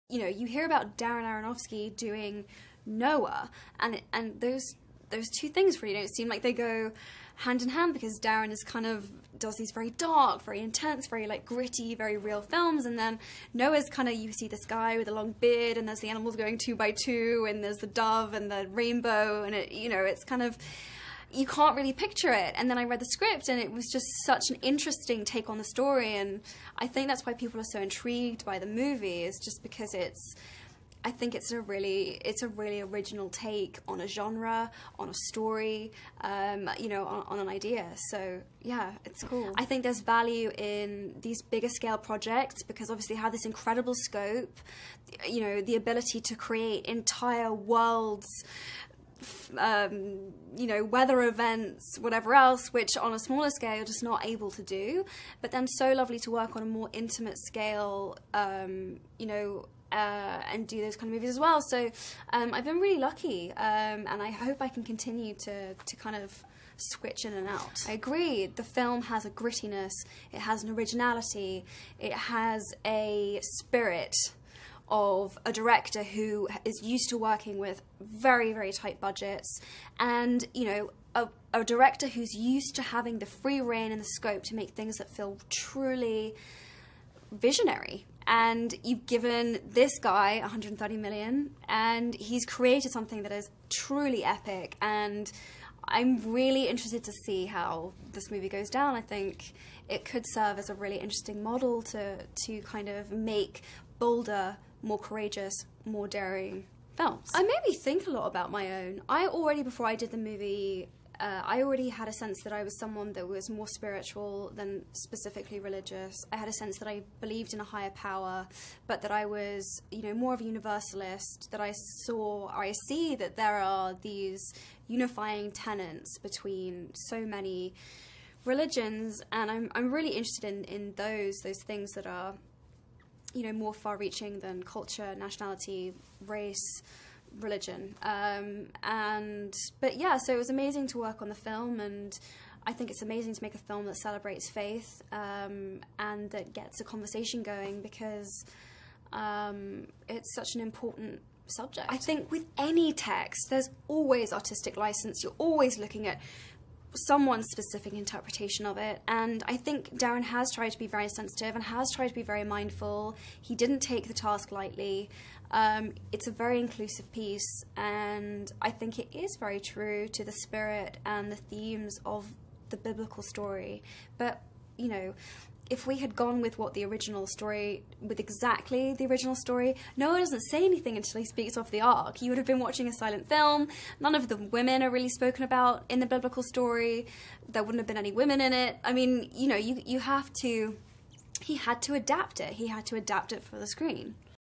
you know, you hear about Darren Aronofsky doing Noah, and those two things really don't seem like they go hand in hand, because Darren is kind of does these very dark, very intense, very like gritty, very real films, and then Noah's kind of, you see this guy with a long beard, and there's the animals going 2 by 2, and there's the dove and the rainbow, and it, you know, it's kind of, you can't really picture it. And then I read the script, and it was just such an interesting take on the story, and I think that's why people are so intrigued by the movie, is just because I think it's a really original take on a genre, on a story, you know, on an idea. So yeah, it's cool. I think there's value in these bigger scale projects because obviously they have this incredible scope, you know, the ability to create entire worlds, you know, weather events, whatever else, which on a smaller scale you're just not able to do. But then so lovely to work on a more intimate scale, you know, and do those kind of movies as well. So I've been really lucky, and I hope I can continue to kind of switch in and out. I agree. The film has a grittiness, it has an originality, it has a spirit of a director who is used to working with very, very tight budgets, and, you know, a director who's used to having the free reign and the scope to make things that feel truly visionary. And you've given this guy 130 million, and he's created something that is truly epic, and I'm really interested to see how this movie goes down. I think it could serve as a really interesting model to kind of make bolder, more courageous, more daring films. I made me think a lot about my own. Before I did the movie, I already had a sense that I was someone that was more spiritual than specifically religious. I had a sense that I believed in a higher power, but that I was, you know, more of a universalist, that I see that there are these unifying tenets between so many religions, and I'm really interested in those things that are, you know, more far-reaching than culture, nationality, race, religion. But yeah, so it was amazing to work on the film, and I think it's amazing to make a film that celebrates faith, and that gets a conversation going, because it's such an important subject. I think with any text, there's always artistic license. You're always looking at someone's specific interpretation of it, and I think Darren has tried to be very sensitive and has tried to be very mindful. He didn't take the task lightly. It's a very inclusive piece, and I think it is very true to the spirit and the themes of the biblical story. But, you know, if we had gone with exactly the original story, Noah doesn't say anything until he speaks off the ark. You would have been watching a silent film. None of the women are really spoken about in the biblical story. There wouldn't have been any women in it. I mean, you know, you have to... He had to adapt it. He had to adapt it for the screen.